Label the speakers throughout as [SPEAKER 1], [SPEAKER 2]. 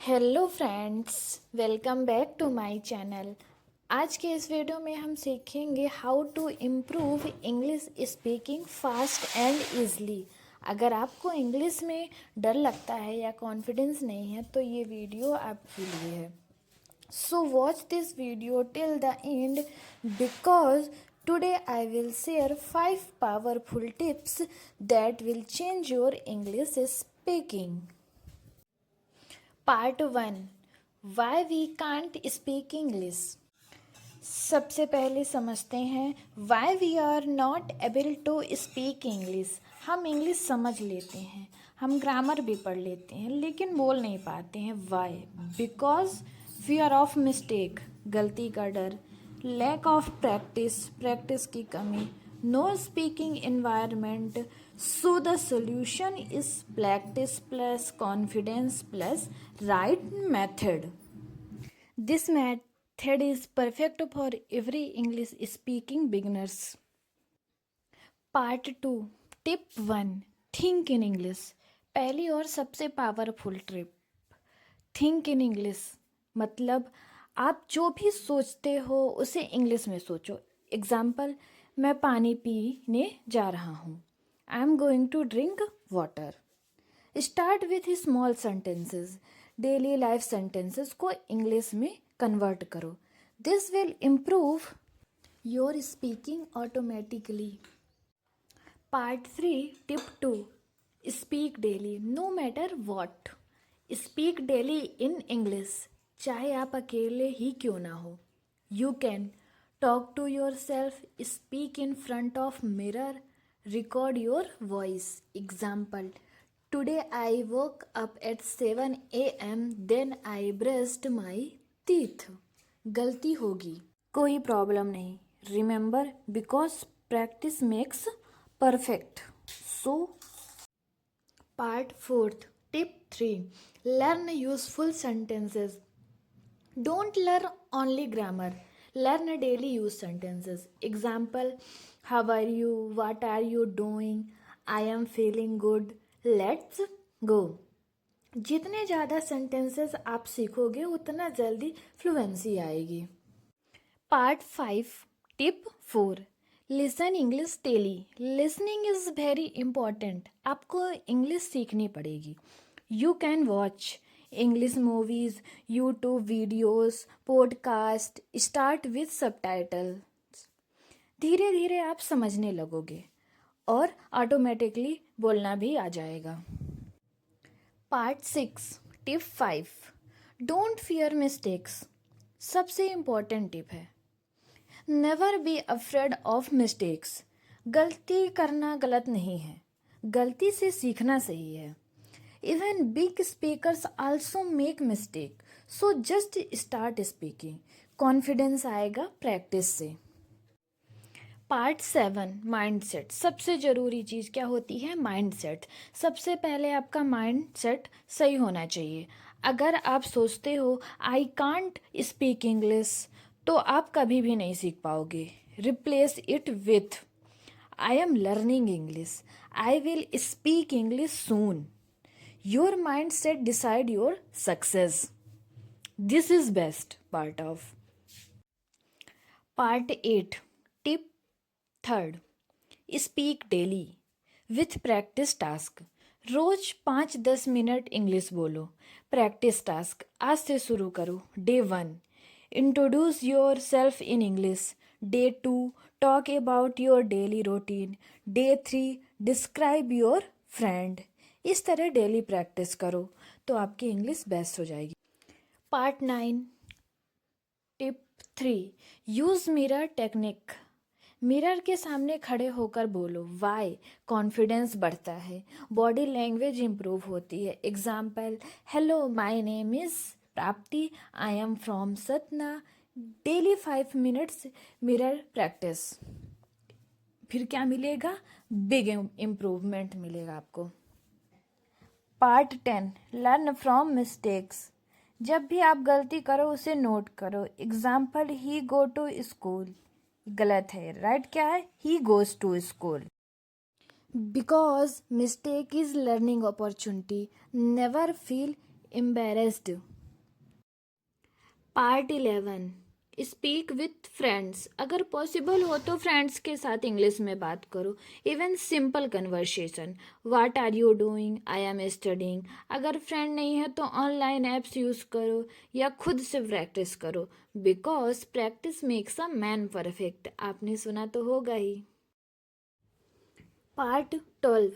[SPEAKER 1] Hello friends, welcome back to my channel. आज के इस वीडियो में हम सीखेंगे how to improve English speaking fast and easily. अगर आपको इंग्लिश में डर लगता है या कॉन्फिडेंस नहीं है तो ये वीडियो आपके लिए है। So watch this video till the end because today I will share 5 powerful tips that will change your English speaking. Part 1, why we can't speak English. सबसे पहले समझते हैं why we are not able to speak English. हम English समझ लेते हैं, हम grammar भी पढ़ लेते हैं, लेकिन बोल नहीं पाते हैं। Why? Because fear of mistake, गलती का डर, लैक ऑफ प्रैक्टिस, प्रैक्टिस की कमी, no speaking environment. So the solution is practice plus confidence plus right method. This method is perfect for every English speaking beginners. Part 2, tip 1, think in English. पहली और सबसे powerful tip, think in English. मतलब आप जो भी सोचते हो उसे इंग्लिश में सोचो। एग्जाम्पल, मैं पानी पीने जा रहा हूँ। I am going to drink water. Start with small sentences. Daily life sentences को इंग्लिश में कन्वर्ट करो। This will improve your speaking automatically. Part 3, tip 2, speak daily no matter what. Speak daily in English, चाहे आप अकेले ही क्यों ना हो। You can talk to yourself, speak in front of mirror, record your voice. Example, today I woke up at 7 a.m. then I brushed my teeth. गलती होगी, कोई प्रॉब्लम नहीं। Remember, because practice makes perfect. So, part 4, tip 3, learn useful sentences. Don't learn only grammar. Learn daily use sentences. Example, how are you? What are you doing? I am feeling good. Let's go. जितने ज़्यादा sentences आप सीखोगे उतना जल्दी fluency आएगी। Part 5, tip 4, listen English daily. Listening is very important. आपको English सीखनी पड़ेगी। You can watch English movies, YouTube videos, podcast. Start with subtitles. धीरे धीरे आप समझने लगोगे और ऑटोमेटिकली बोलना भी आ जाएगा। Part 6, tip 5, don't fear mistakes. सबसे इम्पॉर्टेंट टिप है, never be afraid of mistakes. गलती करना गलत नहीं है, गलती से सीखना सही है। Even big speakers also make mistake, so just start speaking. Confidence आएगा प्रैक्टिस से। Part 7, mindset. सबसे ज़रूरी चीज़ क्या होती है? माइंडसेट। सबसे पहले आपका माइंडसेट सही होना चाहिए। अगर आप सोचते हो आई कांट स्पीक इंग्लिश तो आप कभी भी नहीं सीख पाओगे। Replace it with I am learning English, I will speak English soon. Your mindset decide your success. This is best part of. Part 8, tip 3, speak daily with practice task. रोज 5-10 minute English बोलो। Practice task आज से शुरू करो। Day 1, introduce yourself in English. Day 2, talk about your daily routine. Day 3, describe your friend. इस तरह daily practice करो तो आपकी इंग्लिश बेस्ट हो जाएगी। Part 9, tip 3, use mirror technique. Mirror के सामने खड़े होकर बोलो। वाई? कॉन्फिडेंस बढ़ता है, बॉडी लैंग्वेज इम्प्रूव होती है। Example, hello my name is Prapti, I am from Satna. Daily 5 minutes mirror practice. फिर क्या मिलेगा? बिग इम्प्रूवमेंट मिलेगा आपको। Part 10, learn from mistakes. जब भी आप गलती करो उसे नोट करो। Example, he go to school, गलत है। राइट क्या है? He goes to school. Because mistake is learning opportunity, never feel embarrassed. Part 11 speak with friends. अगर पॉसिबल हो तो फ्रेंड्स के साथ इंग्लिश में बात करो. Even simple conversation. What are you doing? I am studying. अगर फ्रेंड नहीं है तो ऑनलाइन ऐप्स यूज़ करो या खुद से प्रैक्टिस करो. Because practice makes a man perfect. आपने सुना तो होगा ही. Part 12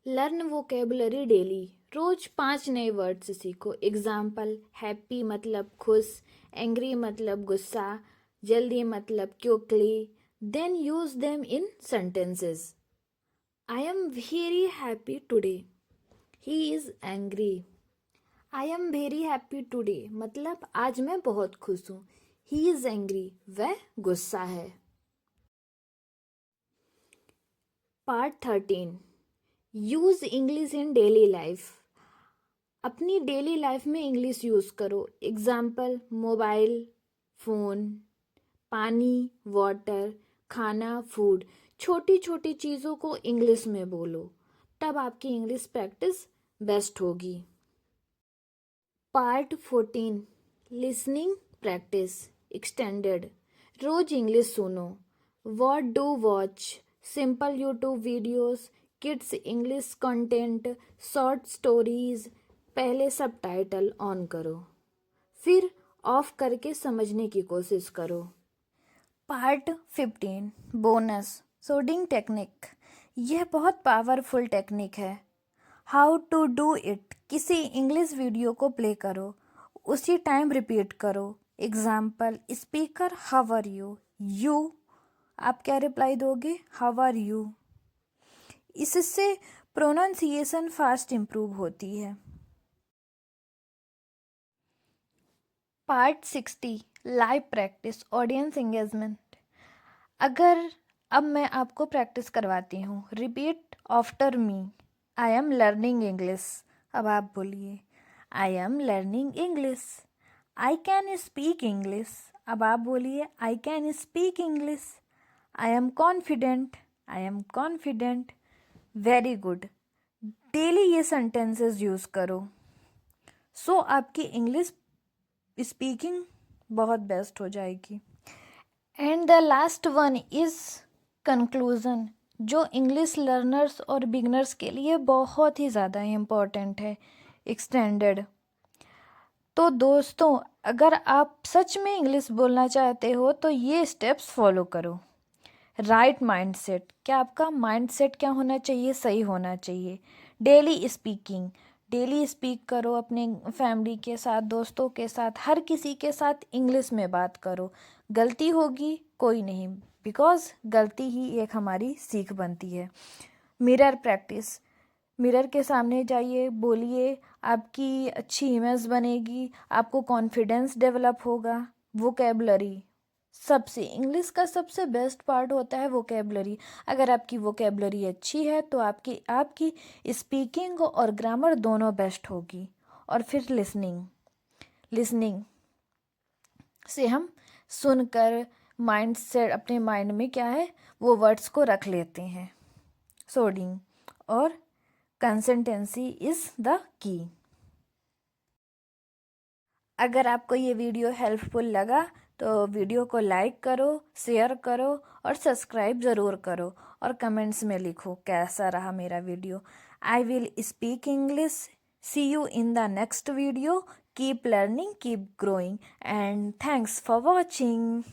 [SPEAKER 1] learn vocabulary daily. रोज 5 नए वर्ड्स सीखो. एग्जाम्पल: हैप्पी मतलब खुश, एंग्री मतलब गुस्सा, जल्दी मतलब quickly. Then use them in sentences. I am very happy today. He is angry. I am very happy today मतलब आज मैं बहुत खुश हूँ. ही इज एंग्री, वह गुस्सा है. Part 13 use English in daily life. अपनी डेली लाइफ में इंग्लिश यूज़ करो. एग्जाम्पल: मोबाइल फ़ोन, पानी वाटर, खाना फूड. छोटी छोटी चीज़ों को इंग्लिश में बोलो, तब आपकी इंग्लिश प्रैक्टिस बेस्ट होगी. पार्ट 14 लिसनिंग प्रैक्टिस एक्सटेंडेड. रोज इंग्लिश सुनो. What do watch, simple YouTube videos, kids English content, short stories. पहले सब टाइटल ऑन करो, फिर ऑफ करके समझने की कोशिश करो. Part 15 bonus shadowing technique. यह बहुत पावरफुल टेक्निक है. How to do it. किसी इंग्लिश वीडियो को प्ले करो, उसी टाइम रिपीट करो. Example: speaker how are you. You आप क्या रिप्लाई दोगे? How are you. इससे प्रोनाउंसिएशन फास्ट इम्प्रूव होती है. Part 60 live practice audience engagement. अगर अब मैं आपको प्रैक्टिस करवाती हूँ. Repeat after me. I am learning English. अब आप बोलिए आई am learning English. I can speak English. अब आप बोलिए I can speak English. I am confident. I am confident. Very good. Daily ये सेंटेंसेस यूज़ करो. सो आपकी इंग्लिश स्पीकिंग बहुत बेस्ट हो जाएगी. And the last one is conclusion, जो इंग्लिश लर्नर्स और बिगनर्स के लिए बहुत ही ज़्यादा इम्पॉर्टेंट है. एक्सटेंडेड. तो दोस्तों, अगर आप सच में इंग्लिश बोलना चाहते हो तो ये स्टेप्स फॉलो करो. Right mindset. क्या आपका माइंडसेट क्या होना चाहिए? सही होना चाहिए. Daily speaking. डेली स्पीक करो अपने फैमिली के साथ, दोस्तों के साथ, हर किसी के साथ इंग्लिश में बात करो. गलती होगी कोई नहीं, बिकॉज गलती ही एक हमारी सीख बनती है. Mirror practice. मिरर के सामने जाइए, बोलिए, आपकी अच्छी इमेज बनेगी, आपको कॉन्फिडेंस डेवलप होगा. वोकेबलरी. सबसे इंग्लिश का सबसे बेस्ट पार्ट होता है वोकेबलरी. अगर आपकी वोकेबलरी अच्छी है तो आपकी स्पीकिंग और ग्रामर दोनों बेस्ट होगी. और फिर लिसनिंग. लिसनिंग से हम सुनकर माइंड से अपने माइंड में क्या है वो वर्ड्स को रख लेते हैं. सोडिंग और कंसिस्टेंसी इज़ द की. अगर आपको ये वीडियो हेल्पफुल लगा तो वीडियो को लाइक करो, शेयर करो और सब्सक्राइब ज़रूर करो. और कमेंट्स में लिखो कैसा रहा मेरा video. I will speak English. See you in the next video. Keep learning, keep growing, and thanks for watching.